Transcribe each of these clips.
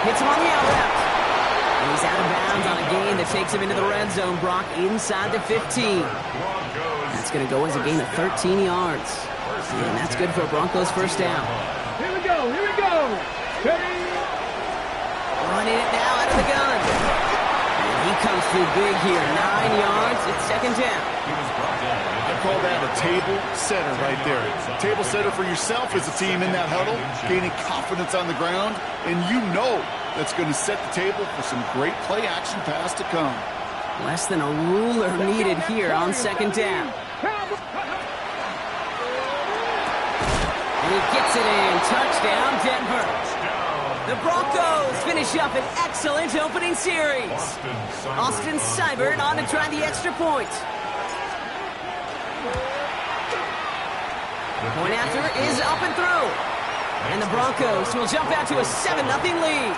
Hits him on the out route. And he's out of bounds on a gain that takes him into the red zone, Brock, inside the 15. That's going to go as a gain of 13 yards. And that's good for a Broncos first down. Here we go, here we go. Ready? Running it now out of the gun. And he comes through big here. 9 yards. It's second down. I call that a table setter right there. Table setter for yourself as a team in that huddle, gaining confidence on the ground, and you know that's going to set the table for some great play action pass to come. Less than a ruler needed here on second down. And he gets it in. Touchdown, Denver. The Broncos finish up an excellent opening series. Austin Seibert on to try the extra point. Point after is up and through. And the Broncos will jump out to a 7-0 lead.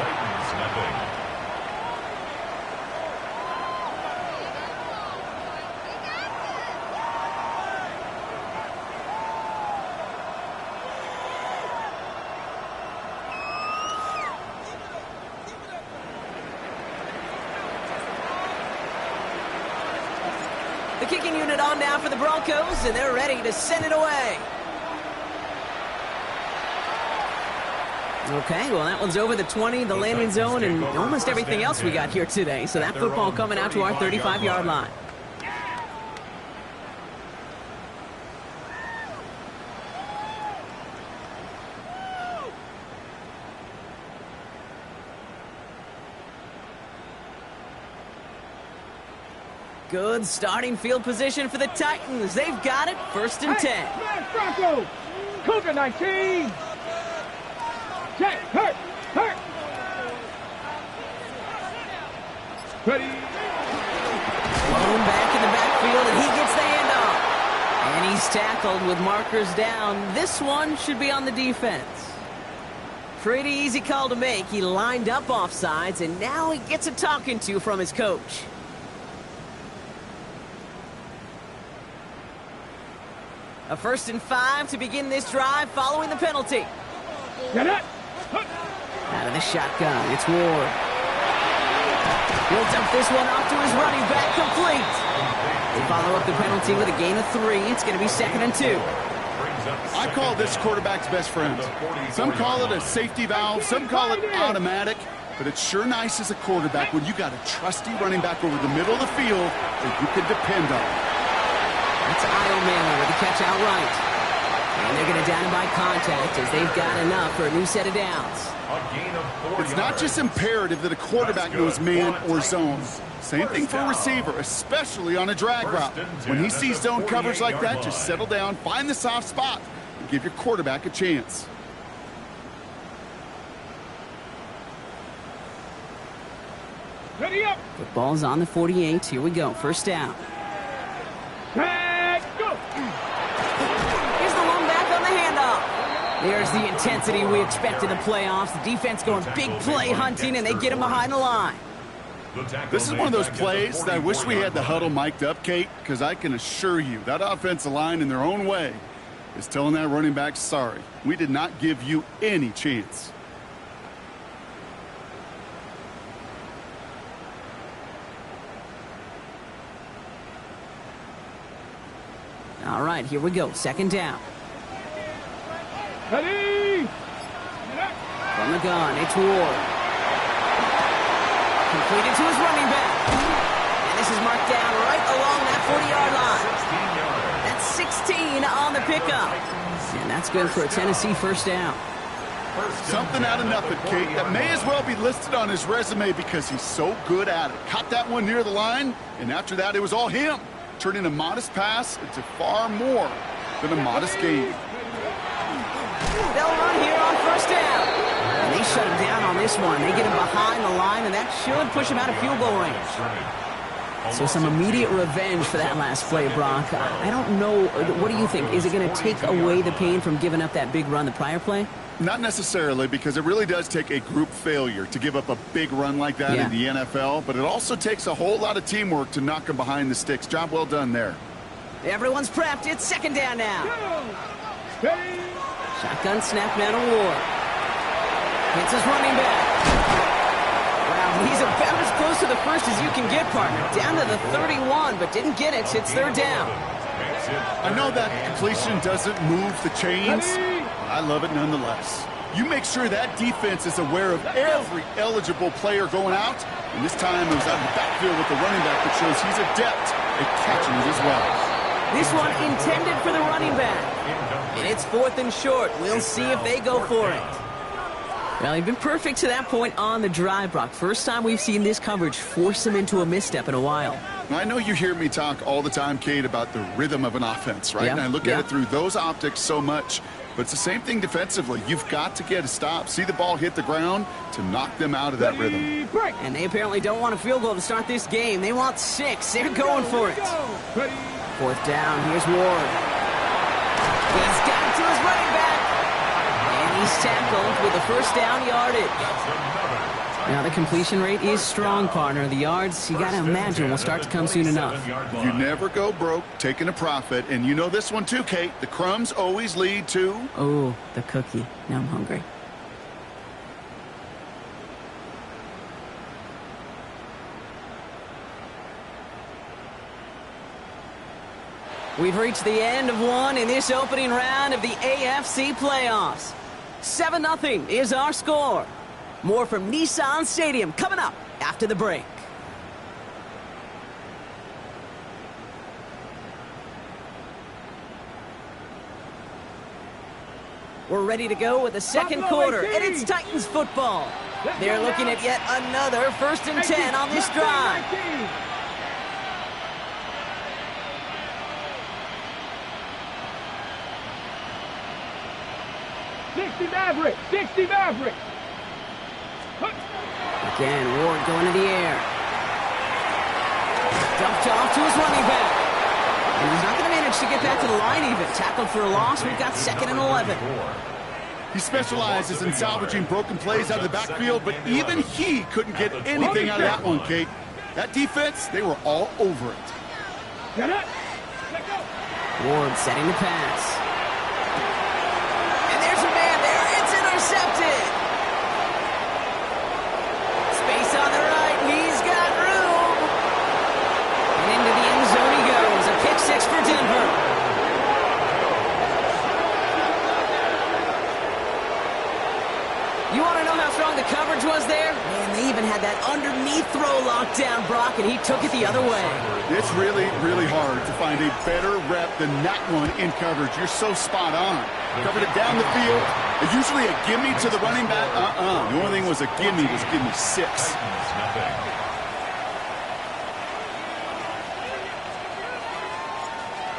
The kicking unit on now for the Broncos, and they're ready to send it away. Okay, well, that one's over the 20, the landing zone, and almost everything else we got here today. So that football coming out to our 35-yard line. Good starting field position for the Titans. They've got it, 1st and 10. Broncos, Cougar 19. Check, hurt. Ready. Blown back in the backfield, and he gets the handoff. And he's tackled with markers down. This one should be on the defense. Pretty easy call to make. He lined up offsides, and now he gets a talking to from his coach. A 1st and 5 to begin this drive following the penalty. Get it. Out of the shotgun, it's Ward. He'll dump this one off to his running back, complete. They follow up the penalty with a gain of 3. It's going to be 2nd and 2. I call this quarterback's best friend. Some call it a safety valve, some call it automatic, but it's sure nice as a quarterback when you got a trusty running back over the middle of the field that you can depend on. That's Io Manley with the catch outright. And they're going to down him by contact as they've got enough for a new set of downs. It's not just imperative that a quarterback knows man or zone. Same thing for a receiver, especially on a drag route. When he sees zone coverage like that, just settle down, find the soft spot, and give your quarterback a chance. Ready up. Football's on the 48. Here we go. 1st down. Tag, go. Here's the one back on the handoff. There's the intensity we expect in the playoffs. The defense going big play hunting, and they get him behind the line. This is one of those plays that I wish we had the huddle mic'd up, Kate, because I can assure you that offensive line in their own way is telling that running back, sorry, we did not give you any chance. All right, here we go. 2nd down. Ready. From the gun, it's Ward. Completed to his running back. And this is marked down right along that 40-yard line. That's 16 on the pickup. And that's good for a Tennessee 1st down. Something out of nothing, Kate, that may as well be listed on his resume because he's so good at it. Caught that one near the line, and after that, it was all him. Turning a modest pass into far more than a modest gain. They'll run here on 1st down. And they shut him down on this one. They get him behind the line, and that should push him out of field goal range. So some immediate revenge for that last play, Brock. I don't know. What do you think? Is it going to take away the pain from giving up that big run the prior play? Not necessarily, because it really does take a group failure to give up a big run like that in the NFL, but it also takes a whole lot of teamwork to knock him behind the sticks. Job well done there. Everyone's prepped. It's 2nd down now. Ready. Shotgun snap now to Ward. Hits his running back. Wow, he's about as close to the first as you can get, partner. Down to the 31, but didn't get it. It's third down. I know that completion doesn't move the chains. I love it nonetheless. You make sure that defense is aware of every eligible player going out. And this time it was out of the backfield with the running back that shows he's adept at catching it as well. This one intended for the running back. And it's 4th and short. We'll see if they go for it. Well, he'd been perfect to that point on the drive, Brock. First time we've seen this coverage force him into a misstep in a while. I know you hear me talk all the time, Kate, about the rhythm of an offense, right? Yeah. And I look at it through those optics so much. But it's the same thing defensively. You've got to get a stop, see the ball hit the ground to knock them out of that rhythm. And they apparently don't want a field goal to start this game. They want 6. They're going for it. 4th down. Here's Ward. He's got it to his running back. And he's tackled with a first down yardage. Now, the completion rate is strong, partner. The yards, you got to imagine, will start to come soon enough. You never go broke taking a profit. And you know this one too, Kate. The crumbs always lead to... Oh, the cookie. Now I'm hungry. We've reached the end of one in this opening round of the AFC playoffs. 7-0 is our score. More from Nissan Stadium coming up after the break. We're ready to go with the second quarter, and it's Titans football. They're looking at yet another 1st and 10 on this drive. 60 Mavericks! 60 Mavericks! Again, Ward going to the air. Dumped off to his running back. And he's not going to manage to get back to the line even. Tackled for a loss. We've got 2nd and 11. He specializes in salvaging broken plays out of the backfield, but even he couldn't get anything out of that one, Kate. That defense, they were all over it. Get it! Let go! Ward setting the pass. And there's a man there. It's intercepted. Space on the right. He's got room. And into the end zone he goes. A pick 6 for Denver. You want to know how strong the coverage was there? Man, they even had that underneath throw locked down, Brock, and he took it the other way. It's really, really hard to find a better rep than that one in coverage. You're so spot on. Covered it down the field. Usually a gimme to the running back. The only thing was a gimme was give me 6.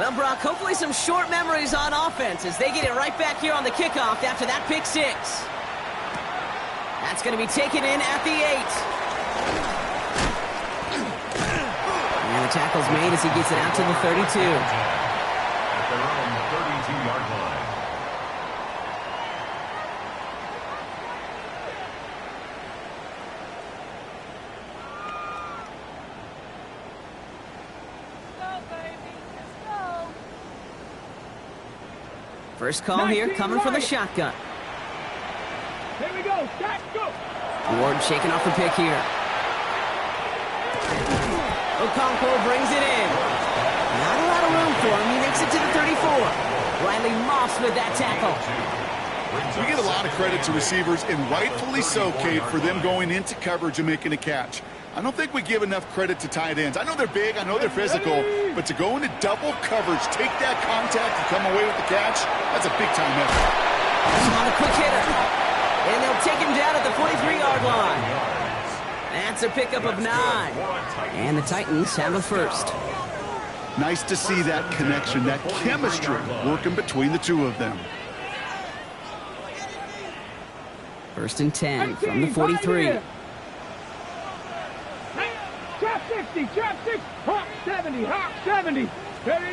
Well, Brock, hopefully some short memories on offense as they get it right back here on the kickoff after that pick 6. That's going to be taken in at the 8. And the tackle's made as he gets it out to the 32. At their own 32-yard line. First call here coming from the shotgun. Here we go. Start, go. Ward shaking off the pick here. Okonkwo brings it in. Not a lot of room for him. He makes it to the 34. Riley Moss with that tackle. We get a lot of credit to receivers, and rightfully so, Kate, for them going into coverage and making a catch. I don't think we give enough credit to tight ends. I know they're big, I know they're physical, but to go into double coverage, take that contact, and come away with the catch, that's a big-time effort. On a quick hitter. And they'll take him down at the 43-yard line. That's a pickup of 9. And the Titans have a first. Nice to see that connection, that chemistry working between the two of them. 1st and 10 from the 43. Trap 60, trap 6, hop 70, hop 70. Ready?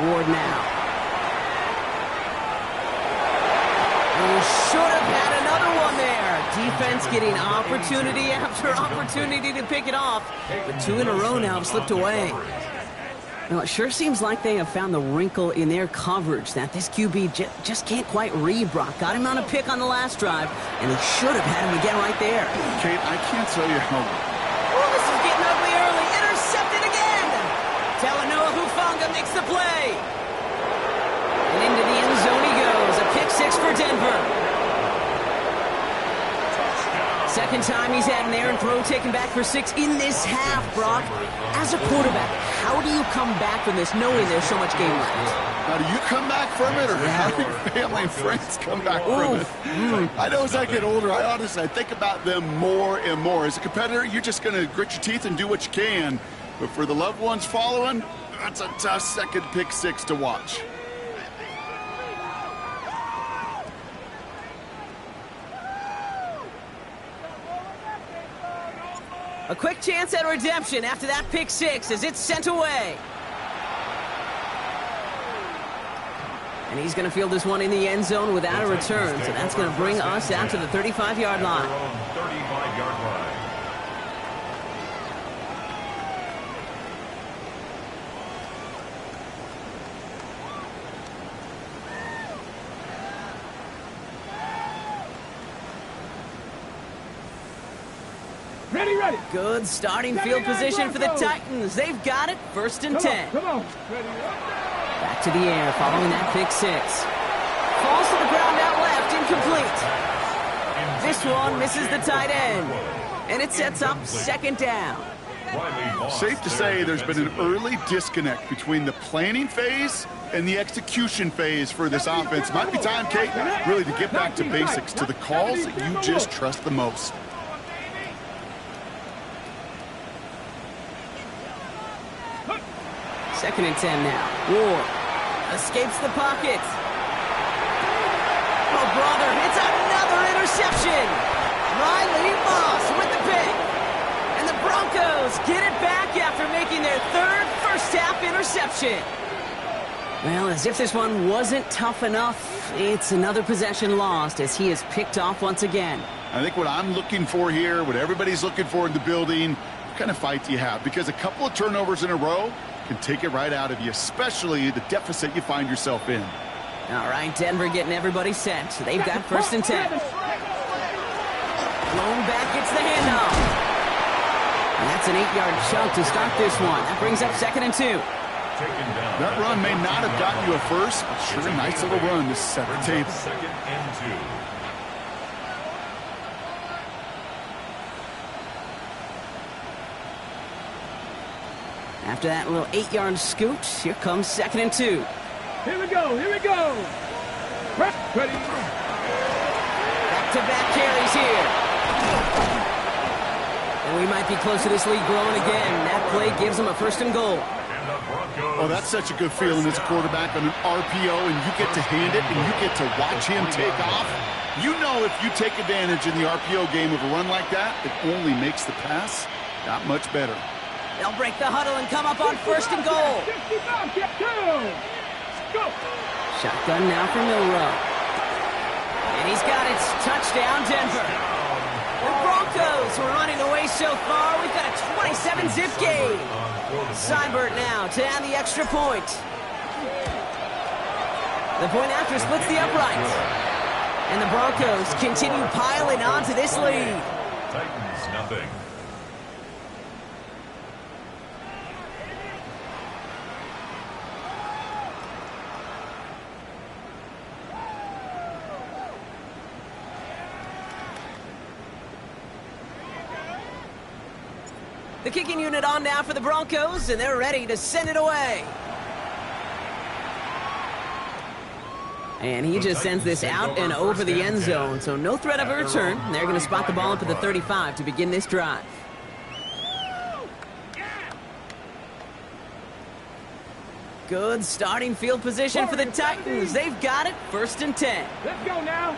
Ward now. He should have had another one there. Defense getting opportunity after opportunity to pick it off. But 2 in a row now have slipped away. Well, it sure seems like they have found the wrinkle in their coverage that this QB just can't quite read Brock. Got him on a pick on the last drive, and he should have had him again right there. Kate, I can't tell you how... Oh, this is getting ugly early. Intercepted again. Talanoa Hufanga makes the play. And into the end zone he goes. A pick six for Denver. Second time he's had an errant throw taken back for 6 in this half, Brock. As a quarterback, how do you come back from this knowing there's so much game left? How do you come back from it, or how do your family and friends come back from it? I know as I get older, I think about them more and more. As a competitor, you're just going to grit your teeth and do what you can. But for the loved ones following, that's a tough second pick six to watch. A quick chance at redemption after that pick six as it's sent away. And he's going to field this one in the end zone without a return. So that's going to bring us out to the 35-yard line. 35-yard line. Ready. Good starting field position for the Titans. They've got it. 1st and 10. Come on. Ready. Back to the air following that pick six. Falls to the ground out left. Incomplete. This one misses the tight end. And it sets up 2nd down. Safe to say there's been an early disconnect between the planning phase and the execution phase for this offense. Might be time, Kate, really to get back to basics, to the calls that you just trust the most. Second and 10 now. Ward escapes the pocket. Oh, brother, it's another interception. Riley Moss with the pick. And the Broncos get it back after making their 3rd first-half interception. Well, as if this one wasn't tough enough, it's another possession lost as he is picked off once again. I think what I'm looking for here, what everybody's looking for in the building, what kind of fight do you have? Because a couple of turnovers in a row can take it right out of you, especially the deficit you find yourself in. All right, Denver getting everybody set. So they've got 1st and 10. Blown back gets the handoff. And that's an 8-yard chunk to start this one. That brings up 2nd and 2. That run may not have gotten you a first, but sure a nice little run to set the table. 2nd and 2. After that little 8-yard scoot, here comes 2nd and 2. Here we go. Ready. Back-to-back carries here. And we might be close to this lead growing again. That play gives them a 1st and goal. Oh, that's such a good feeling as a quarterback on an RPO, and you get to hand it, and you get to watch him take off. You know if you take advantage in the RPO game of a run like that, it only makes the pass that much better. They'll break the huddle and come up on 1st and goal. Shotgun now for Milroe. And he's got it. Touchdown, Denver. The Broncos were running away so far. We've got a 27-zip game. Seibert now to add the extra point. The point after splits the uprights. And the Broncos continue piling on to this lead. Titans, nothing. The kicking unit on now for the Broncos, and they're ready to send it away. And he just sends this out and over the end zone, so no threat of a return. They're going to spot the ball up at the 35 to begin this drive. Good starting field position for the Titans. They've got it. 1st and 10. Let's go now.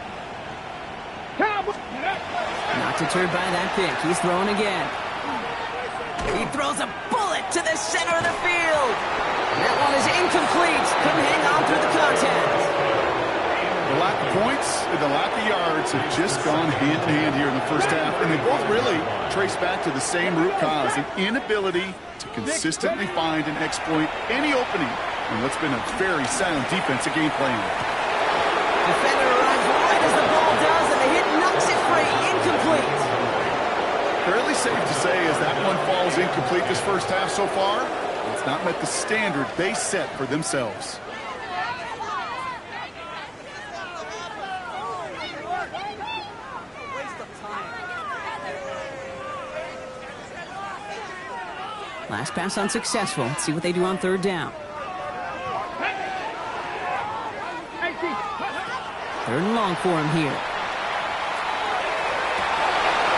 Not deterred by that pick. He's throwing again. He throws a bullet to the center of the field. That one is incomplete. Couldn't hang on through the contact. The lack of points and the lack of yards have just gone hand in hand here in the first half, and they both really trace back to the same root cause, an inability to consistently find and exploit any opening in what's been a very sound defensive game plan. Defender arrives right as the ball does, and the hit knocks it free. Incomplete. Fairly safe to say as that one falls incomplete this first half so far, it's not met the standard they set for themselves. Last pass unsuccessful. Let's see what they do on third down. Third and long for him here.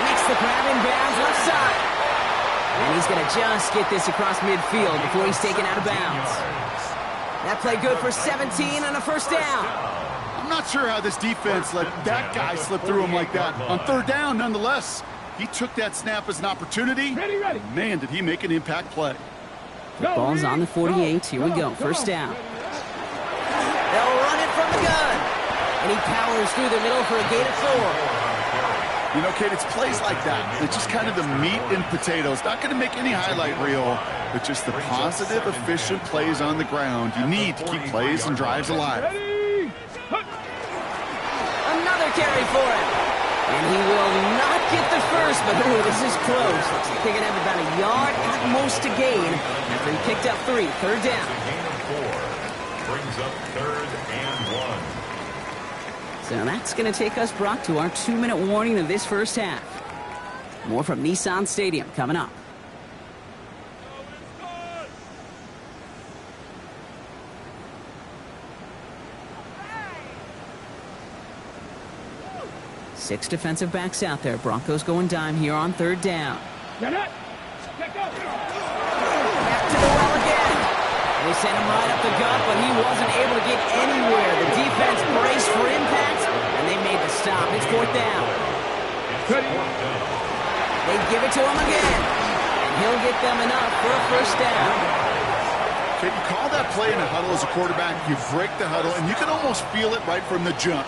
Makes the grab in bounds left side. And he's going to just get this across midfield before he's taken out of bounds. That play good for 17 and a first down. I'm not sure how this defense let that guy slip through him like that. On third down, nonetheless, he took that snap as an opportunity. Ready. Man, did he make an impact play. The ball's on the 48. Here we go. First down. They'll run it from the gun. And he powers through the middle for a gain of 4. You know, Kate, it's plays like that. It's just kind of the meat and potatoes. Not going to make any highlight reel, but just the positive, efficient plays on the ground. You need to keep plays and drives alive. Another carry for him. And he will not get the first, but this is close. Looks like they're going to have about a yard at most to gain after he picked up 3. Third down. Gain of 4 brings up 3rd and 1. So that's going to take us, Brock, to our 2-minute warning of this first half. More from Nissan Stadium coming up. Six defensive backs out there. Broncos going dime here on third down. Back to the well again. They sent him right up the gut, but he wasn't able to get anywhere. The defense braced for impact, and they made the stop. It's fourth down. They give it to him again, and he'll get them enough for a first down. Can you call that play in a huddle as a quarterback? You break the huddle, and you can almost feel it right from the jump.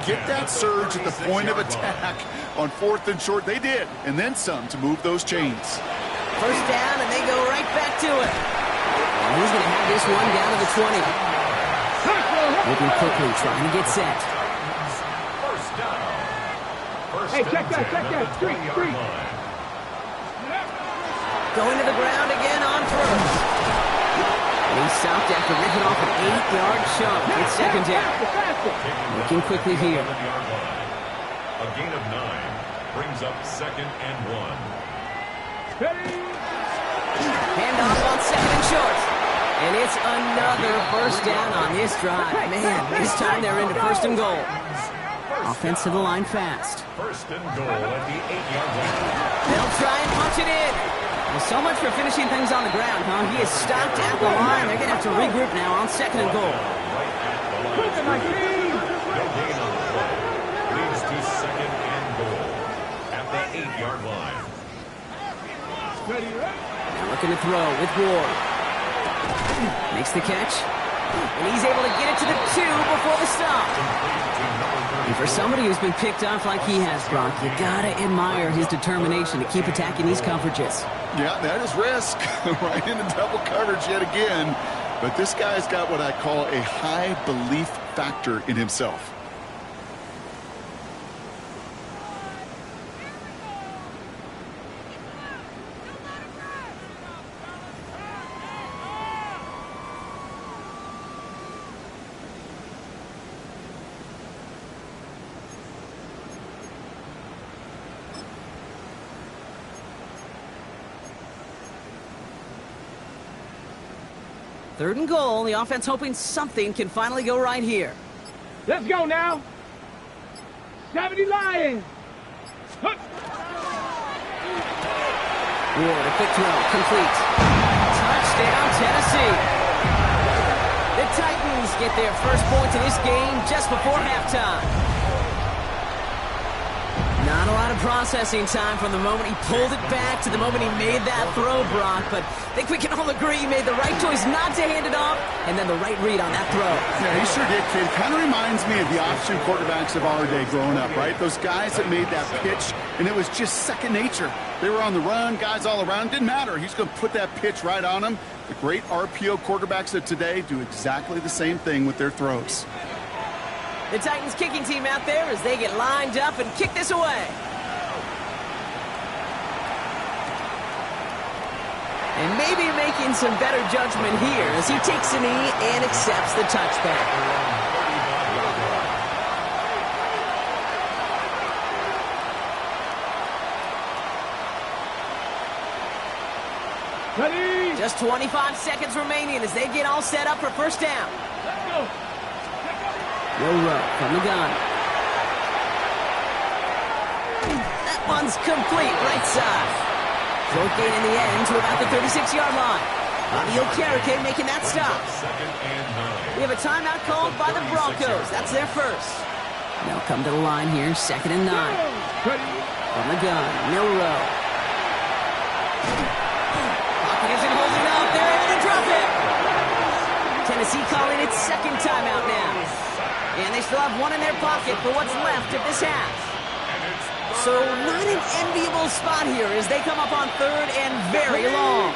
Get that surge at the point of attack on 4th and short. They did, and then some to move those chains. First down, and they go right back to it. And he's going to have this one down to the 20. Moving quickly, trying to get set. First down. Hey, check that. Street. Going to the ground again on first. And he stopped after ripping off an 8-yard chunk. It's second down. Looking quickly here. A gain of 9 brings up 2nd and 1. Handoff on 2nd and short. And it's another first down on this drive. Man, this time they're into 1st and goal. Offense to the line fast. 1st and goal at the 8-yard line. They'll try and punch it in. Well, so much for finishing things on the ground, huh? He is stopped at the line. They're going to have to regroup now on 2nd and goal. No gain on the play. Leads to 2nd and goal at the 8-yard line. Looking to throw with Ward. Makes the catch. And he's able to get it to the 2 before the stop. And for somebody who's been picked off like he has, Brock, you gotta admire his determination to keep attacking these coverages. Yeah, that is risk. Right into double coverage yet again. But this guy's got what I call a high belief factor in himself. Third and goal. The offense hoping something can finally go right here. Let's go now. 70 Lions. Ward, a quick throw, complete. Touchdown, Tennessee. The Titans get their first points of this game just before halftime. Not a lot of processing time from the moment he pulled it back to the moment he made that throw, Brock. But I think we can all agree he made the right choice not to hand it off, and then the right read on that throw. Yeah, he sure did, kid. Kind of reminds me of the option quarterbacks of our day growing up, right? Those guys that made that pitch, and it was just second nature. They were on the run, guys all around. Didn't matter. He's going to put that pitch right on them. The great RPO quarterbacks of today do exactly the same thing with their throws. The Titans kicking team out there as they get lined up and kick this away. And maybe making some better judgment here as he takes a knee and accepts the touchback. Ready? Just 25 seconds remaining as they get all set up for first down. Let's go. Will Rowe from the gun. That one's complete, right side. Short gain in the end to about the 36-yard line. Bobby Okereke making that stop. We have a timeout called by the Broncos. That's their first. They'll come to the line here, 2nd and 9. Ready? From the gun, Milroe. Pocket isn't holding up. They're able to drop it. Tennessee calling its second timeout now. And they still have one in their pocket for what's left of this half. So not an enviable spot here as they come up on 3rd and very long.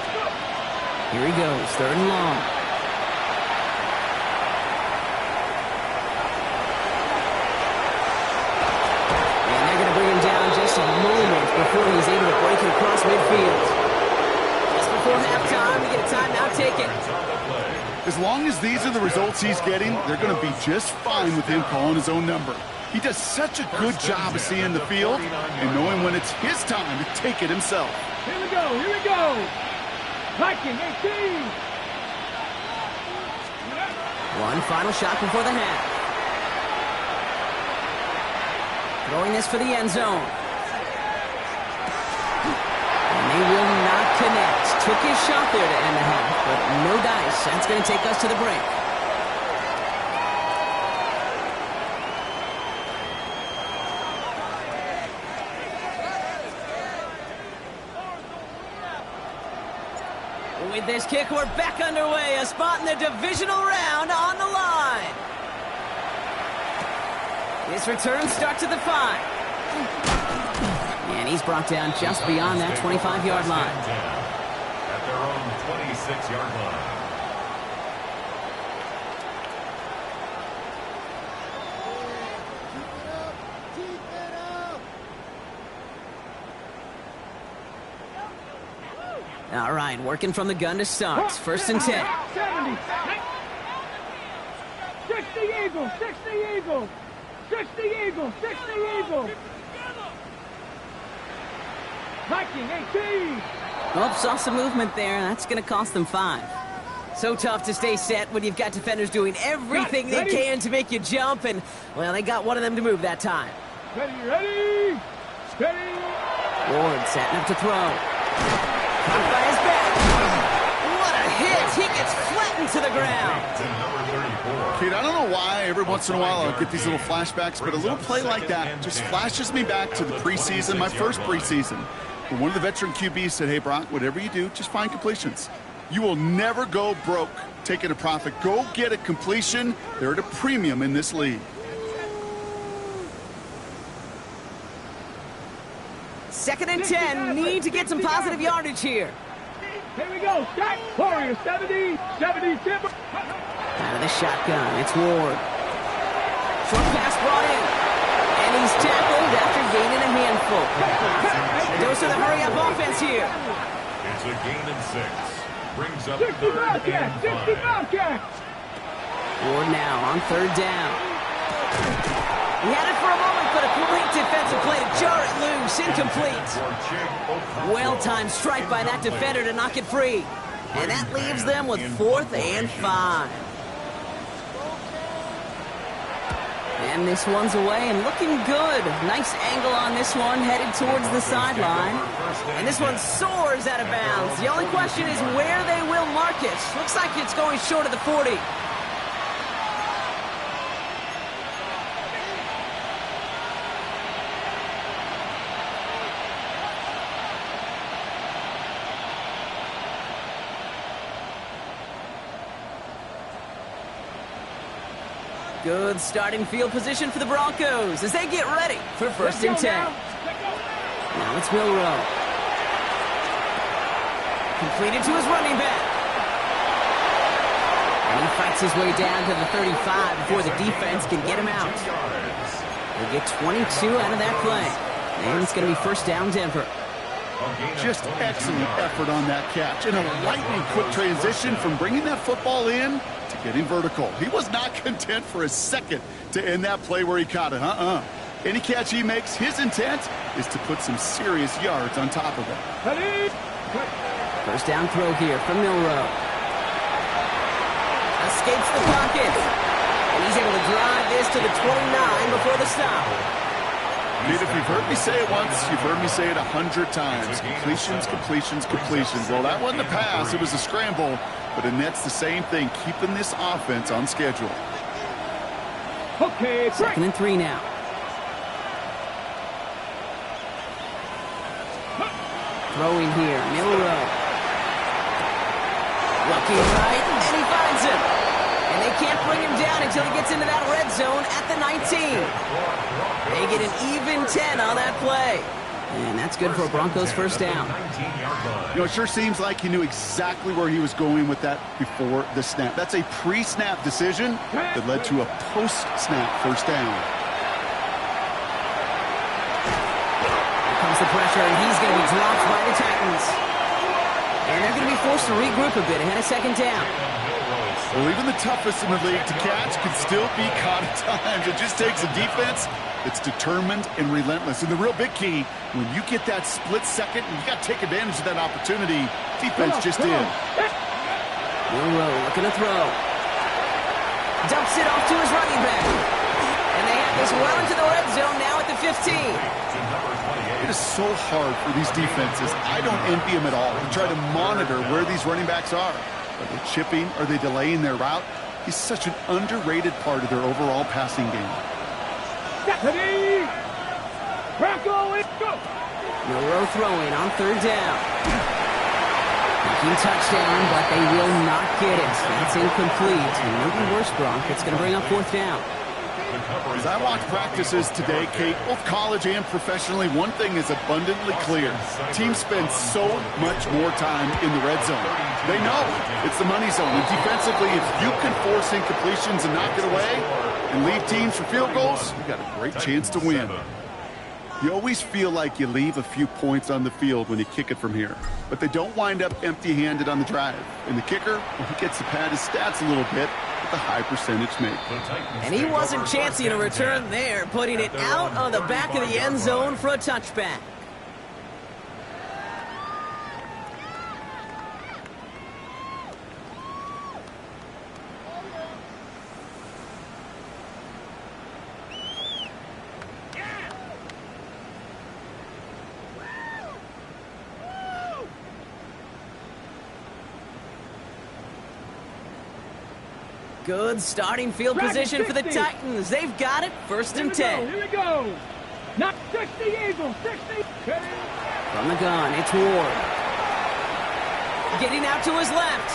Here he goes, 3rd and long. And they're going to bring him down just a moment before he's able to break it across midfield. Just before halftime, we get a timeout taken. As long as these are the results he's getting, they're going to be just fine with him calling his own number. He does such a good job of seeing the field and knowing when it's his time to take it himself. Here we go. Here we go. Viking 18. One final shot before the half. Throwing this for the end zone. And they will not connect. Took his shot there to end the half, but no dice. That's going to take us to the break. With this kick, we're back underway. A spot in the divisional round on the line. This return starts at the 5. And he's brought down just beyond that 25-yard line. At their own 26-yard line. All right, working from the gun to start. 1st and 10. 70. 60 Eagles. 60 Eagles. 60 Eagles. 60 Eagles. Viking 18. Oh, saw some movement there. That's going to cost them 5. So tough to stay set when you've got defenders doing everything they can to make you jump. And, well, they got one of them to move that time. Ready, ready, steady. Ward setting up to throw. Caught by his back. What a hit. He gets flattened to the ground. Kid, I don't know why every once in a while I'll get these little flashbacks, but a little play like that just flashes me back to the preseason, my first preseason. When one of the veteran QBs said, hey, Brock, whatever you do, just find completions. You will never go broke taking a profit. Go get a completion. They're at a premium in this league. Second and 10. Need to get some positive yardage here. Here we go. Stack. Warrior 70. 70 Timber. Out of the shotgun. It's Ward. Short pass brought in. And he's tackled after gaining a handful. Goes to the hurry-up offense here. It's a gain of 6. Brings up 60 3rd Bobcats. 60 and 5. Bobcats. Ward now on 3rd down. He had it for a moment, but a great defensive play to jar it loose. Incomplete. Well-timed strike by that defender to knock it free. And that leaves them with 4th and 5. And this one's away and looking good. Nice angle on this one, headed towards the sideline. And this one soars out of bounds. The only question is where they will mark it. Looks like it's going short of the 40. Good starting field position for the Broncos as they get ready for first and 10. Now it's Milroe. Completed to his running back. And he fights his way down to the 35 before the defense can get him out. They'll get 22 out of that play. And it's going to be first down Denver. Just excellent effort on that catch. And a lightning quick transition from bringing that football in to getting vertical. He was not content for a second to end that play where he caught it. Any catch he makes, his intent is to put some serious yards on top of it. First down throw here from Milroe. Escapes the pocket. And he's able to drive this to the 29 before the stop. Dude, if you've heard me say it once, you've heard me say it 100 times. Completions, completions, completions. Well, that wasn't a pass. It was a scramble. But and that's the same thing, keeping this offense on schedule. Okay, second and 3 now. Throwing here, Milroe. Looking right, and he finds him. And they can't bring him down until he gets into that red zone at the 19. They get an even 10 on that play. And that's good for a Broncos first down. You know, it sure seems like he knew exactly where he was going with that before the snap. That's a pre-snap decision that led to a post-snap first down. Here comes the pressure, and he's going to be dropped by the Titans. And they're going to be forced to regroup a bit ahead of second down. Well, even the toughest in the league to catch can still be caught at times. It just takes a defense that's determined and relentless. And the real big key, when you get that split second, you got to take advantage of that opportunity. Defense just did. Milroe looking to throw. Dumps it off to his running back. And they have this well into the red zone now at the 15. It is so hard for these defenses. I don't envy them at all to try to monitor where these running backs are. Are they chipping? Are they delaying their route? He's such an underrated part of their overall passing game. Milroe throwing on third down. Making touchdown, but they will not get it. That's incomplete. And maybe worse, Gronk. It's going to bring up fourth down. As I watch practices today, Kate, both college and professionally, one thing is abundantly clear. Teams spend so much more time in the red zone. They know it's the money zone. And defensively, if you can force incompletions and knock it away and leave teams for field goals, you got a great chance to win. You always feel like you leave a few points on the field when you kick it from here. But they don't wind up empty-handed on the drive. And the kicker, well, he gets to pad his stats a little bit with a high percentage make. And he wasn't chancing a return there, putting it out on the back of the end zone for a touchback. Good starting field position for the Titans. They've got it, first and 10. Here we go. Not 60 Eagles, 60. From the gun, it's Ward. Getting out to his left.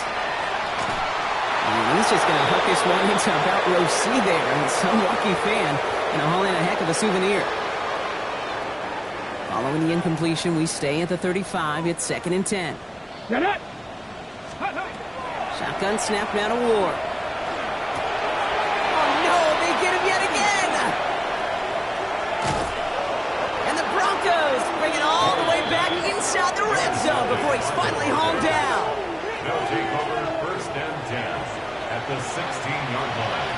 And he's just going to hook this one into about row C there. And some lucky fan going to haul in a heck of a souvenir. Following the incompletion, we stay at the 35. It's second and 10. Shotgun snap now to Ward. Bring it all the way back inside the red zone before he's finally hauled down. They'll take over first and 10 at the 16-yard line.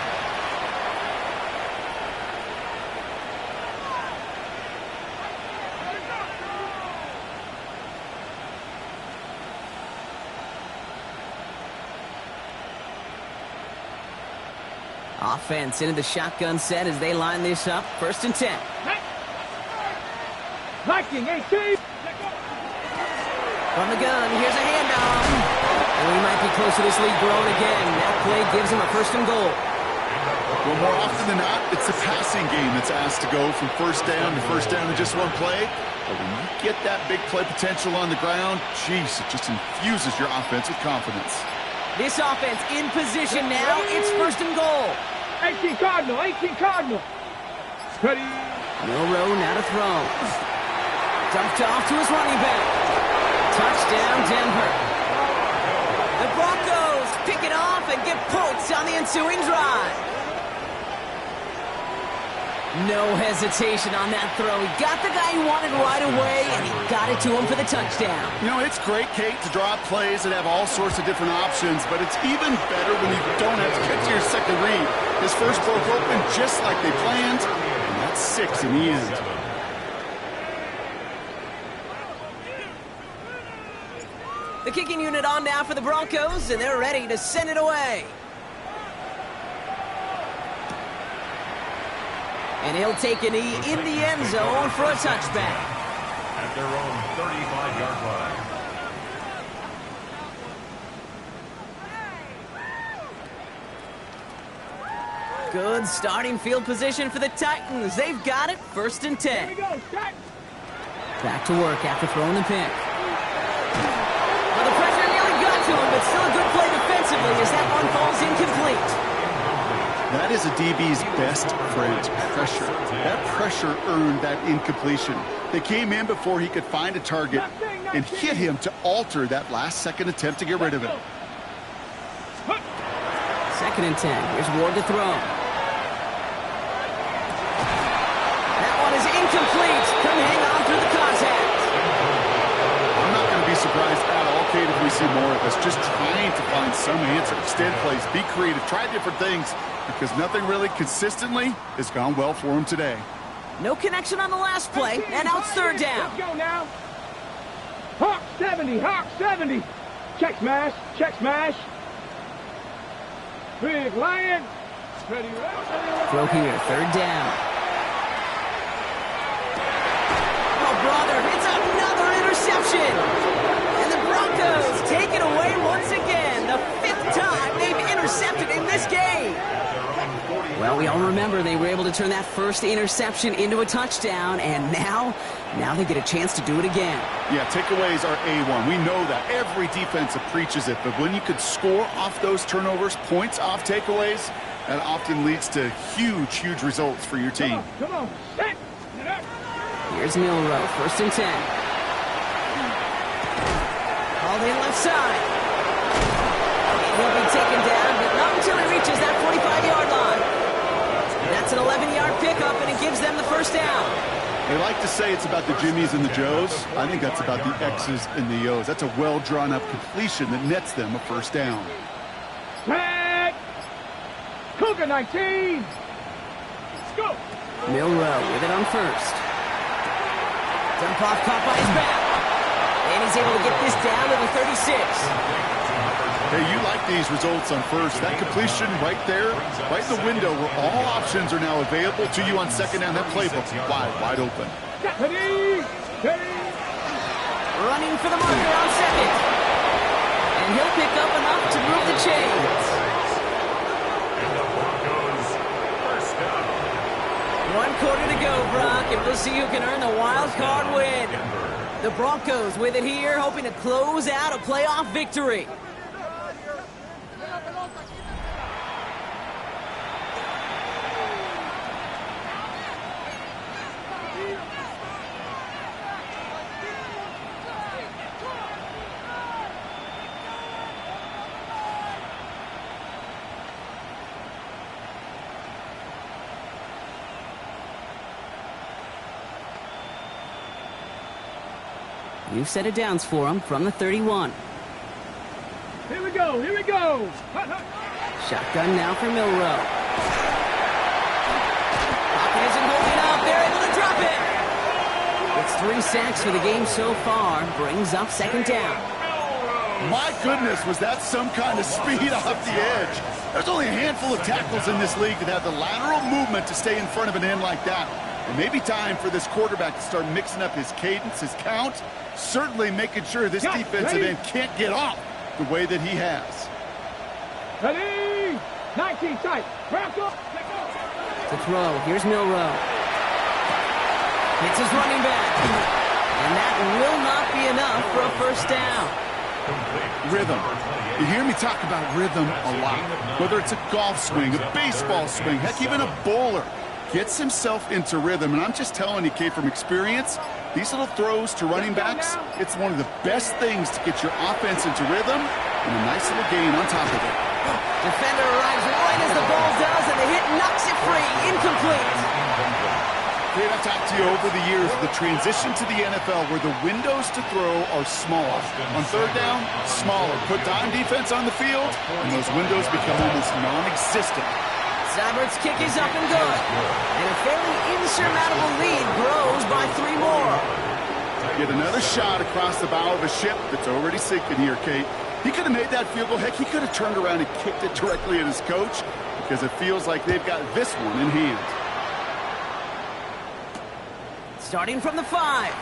Offense into the shotgun set as they line this up. First and 10. Viking 18. From the gun, here's a handoff. And we might be close to this lead growing again. That play gives him a first and goal. Well, more often than not, it's the passing game that's asked to go from first down in just one play. But when you get that big play potential on the ground, geez, it just infuses your offense with confidence. This offense in position now. It's first and goal. 18 Cardinal, 18 Cardinal. Ready? Milroe now to throw. Dumped off to his running back. Touchdown, Denver. The Broncos pick it off and get points on the ensuing drive. No hesitation on that throw. He got the guy he wanted right away, and he got it to him for the touchdown. You know, it's great, Kate, to draw up plays that have all sorts of different options, but it's even better when you don't have to get to your second read. His first broke open just like they planned, and that's 6 in the end. The kicking unit on now for the Broncos, and they're ready to send it away. And he'll take a knee in the end zone for a touchback. At their own 35-yard line. Good starting field position for the Titans. They've got it, 1st and 10. Here we go, start. Back to work after throwing the pick. Well, the pressure nearly got to him, but still a good play defensively as that one falls incomplete. That is a DB's best friend, pressure. That pressure earned that incompletion. They came in before he could find a target and hit him to alter that last-second attempt to get rid of it. 2nd and 10. Here's Ward to throw. That one is incomplete. Couldn't hang on through the contact. I'm not going to be surprised at all, Kate, if we see more of this. Just trying to find some answer. Extend plays, be creative, try different things, because nothing really consistently has gone well for him today. No connection on the last play, and now it's 3rd down. Let's go now. Hawk 70, Hawk 70. Check smash, check smash. Big Lion. Ready, Throw here, 3rd down. Oh, brother, it's another interception. And the Broncos take it away once again. The 5th time they've intercepted in this game. Well, we all remember they were able to turn that first interception into a touchdown, and now they get a chance to do it again. Yeah, takeaways are A1. We know that. Every defense preaches it, but when you could score off those turnovers, points off takeaways, that often leads to huge results for your team. Come on, set. Here's Milroe, 1st and 10. Called in left side. He'll be taken down, but not until he reaches that 45-yard line. That's an 11-yard pickup, and it gives them the 1st down. They like to say it's about the Jimmies and the Joes. I think that's about the X's and the O's. That's a well-drawn-up completion that nets them a 1st down. Set. Cougar 19. Let's go. Milroe with it on 1st. Dump off caught by his back. And he's able to get this down to the 36. Hey, you like these results on 1st. That completion right there, right in the window where all options are now available to you on 2nd down. That playbook wide open. Ready. Ready. Running for the marker on 2nd. And he'll pick up enough to move the chains. And the Broncos 1st down. 1 quarter to go, Brock, and we'll see who can earn the wild card win. The Broncos with it here, hoping to close out a playoff victory. New set of downs for him from the 31. Here we go. Here we go. Shotgun now for Milroe. Pocket isn't holding up. They're able to drop it. It's 3 sacks for the game so far. Brings up 2nd down. My goodness, was that some kind of speed off the edge? There's only a handful of tackles in this league that have the lateral movement to stay in front of an end like that. It may be time for this quarterback to start mixing up his cadence, his count, certainly making sure this defensive end can't get off the way that he has. Ready. 19 tight. Bronco. To throw, here's Milroe. Hits his running back. And that will not be enough for a 1st down. Rhythm. You hear me talk about rhythm a lot. Whether it's a golf swing, a baseball swing, heck, even a bowler gets himself into rhythm. And I'm just telling you, Kate, from experience, these little throws to running backs, it's one of the best things to get your offense into rhythm and a nice little gain on top of it. Defender arrives right as the ball does, and the hit knocks it free. Incomplete. Kate, I've talked to you over the years of the transition to the NFL where the windows to throw are smaller. On third down, smaller. Put dime defense on the field, and those windows become almost non-existent. Seibert's kick is up and good. And a fairly insurmountable lead grows by 3 more. Get another shot across the bow of a ship that's already sinking here, Kate. He could have made that field goal. Heck, he could have turned around and kicked it directly at his coach because it feels like they've got this one in hand. Starting from the 5.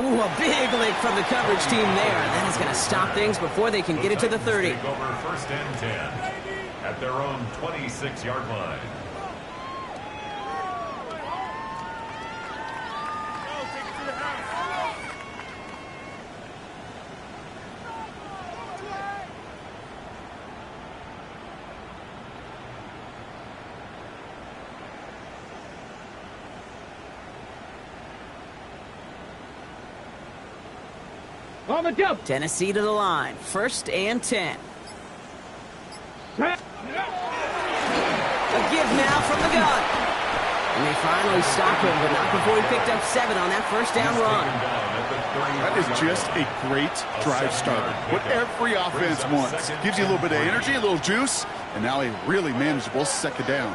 Ooh, a big lick from the coverage team there. That is going to stop things before they can get it to the 30. Take over 1st and 10 at their own 26-yard line. On the jump. Tennessee to the line. 1st and 10. A give now from the gun. And they finally stop him, but not before he picked up 7 on that 1st down run. That is just a great drive starter. What every offense wants. Gives you a little bit of energy, a little juice, and now a really manageable 2nd down.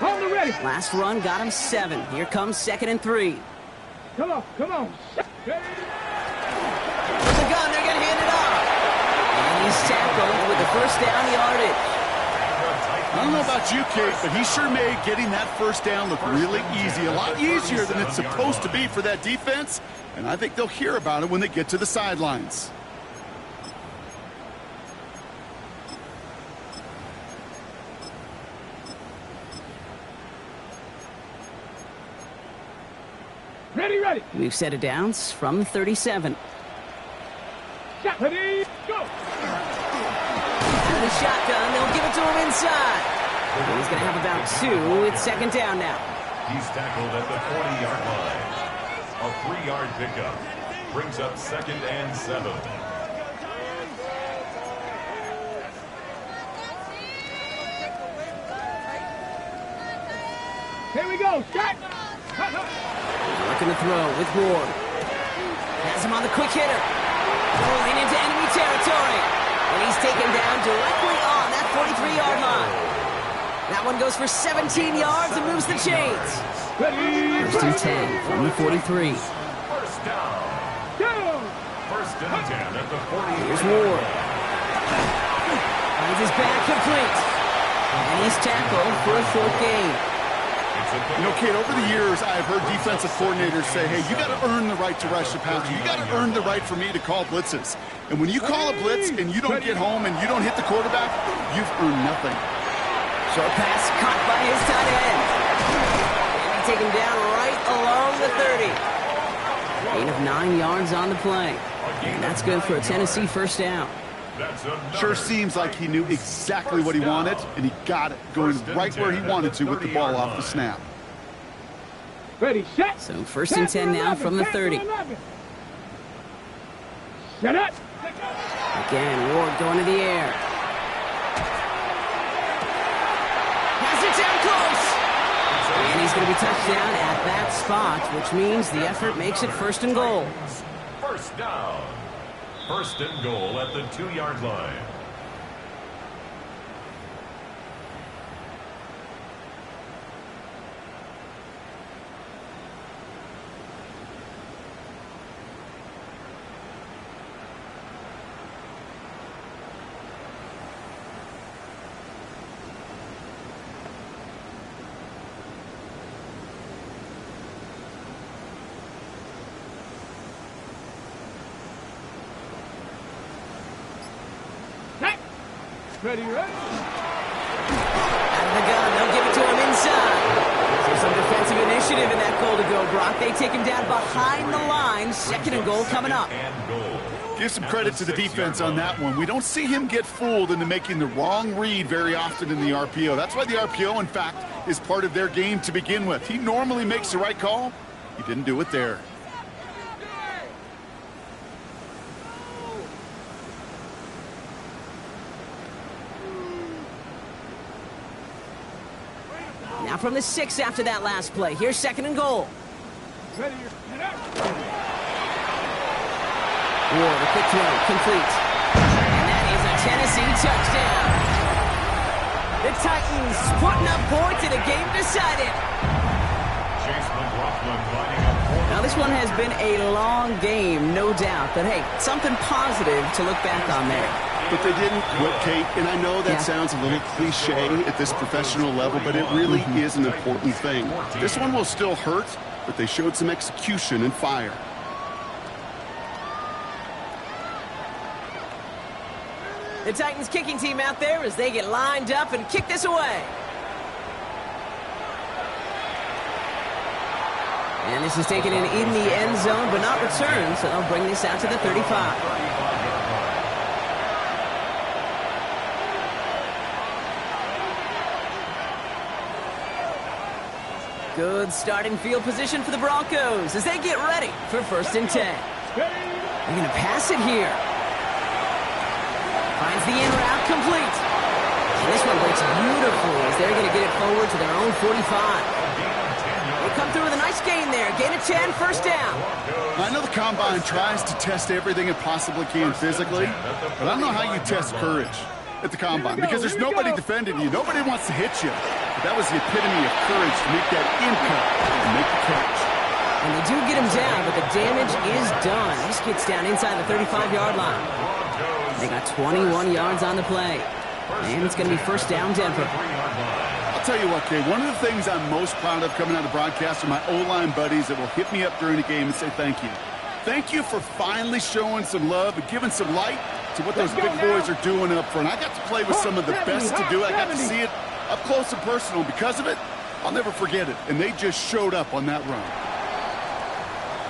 On the ready. Last run got him 7. Here comes 2nd and 3. Come on, come on. With the gun, they're going to hand it off. And he's tackled with the 1st down yardage. I don't know about you, Kate, but he sure made getting that 1st down look really easy. A lot easier than it's supposed to be for that defense. And I think they'll hear about it when they get to the sidelines. Ready, ready. We've set it downs from the 37. Ready, go. Out of the shotgun, they'll give it to him inside. And he's going to have about 2. It's 2nd down now. He's tackled at the 40-yard line. A 3-yard pickup brings up 2nd and 7. Here we go. Shot. Looking to throw with Ward. Has him on the quick hitter. Rolling into enemy territory. And he's taken down directly on that 43-yard line. That one goes for 17 yards and moves the chains. Ready. 1st and 10 from the 43. 1st down. Down. 1st and 10 at the 40. Here's Ward. Finds his back complete. And he's tackled for a 4th gain. You know, Kate, over the years, I've heard defensive coordinators say, hey, you got to earn the right to rush the passer. You got to earn the right for me to call blitzes. And when you call a blitz and you don't get home and you don't hit the quarterback, you've earned nothing. Short pass caught by his tight end. And he taken down right along the 30. Gain of 9 yards on the play. And that's good for a Tennessee 1st down. Sure seems like he knew exactly what he wanted, and he got it, going right where he wanted to with the ball off the snap. Ready, set. So 1st and 10 now from the 30. Set up. Again, Ward going to the air. Has it down close. And he's going to be touched down at that spot, which means the effort makes it 1st and goal. 1st down. 1st and goal at the 2-yard line. Ready, ready. Out of the gun, they'll give it to him inside. So some defensive initiative in that goal to go, Brock. block. They take him down behind the line. Second and goal coming up. Give some credit to the defense on that one. We don't see him get fooled into making the wrong read very often in the RPO. That's why the RPO, in fact, is part of their game to begin with. He normally makes the right call. He didn't do it there. Now from the 6 after that last play. Here's second and goal. Ward, a quick throw, complete. And that is a Tennessee touchdown. The Titans putting up points in a game decided. Now this one has been a long game, no doubt. But hey, something positive to look back on there. But they didn't quit, Kate, and I know that sounds a little cliche at this professional level, but it really is an important thing. This one will still hurt, but they showed some execution and fire. The Titans kicking team out there as they get lined up and kick this away. And this is taken in the end zone, but not returned, so they'll bring this out to the 35. Good starting field position for the Broncos as they get ready for 1st and 10. They're going to pass it here. Finds the in route complete. And this one breaks beautifully as they're going to get it forward to their own 45. They come through with a nice gain there. Gain of 10, 1st down. I know the Combine tries to test everything it possibly can physically, but I don't know how you test courage at the Combine because there's nobody defending you. Nobody wants to hit you. But that was the epitome of courage to make that in-cut and make the catch. And they do get him down, but the damage is done. This gets down inside the 35-yard line. They got 21 yards on the play. And it's going to be 1st down, Denver. I'll tell you what, Kay, one of the things I'm most proud of coming out of broadcast are my O-line buddies that will hit me up during the game and say thank you. Thank you for finally showing some love and giving some light to what those big boys are doing up front. I got to play with some of the best to do it. I got to see it up close and personal. Because of it, I'll never forget it. And they just showed up on that run.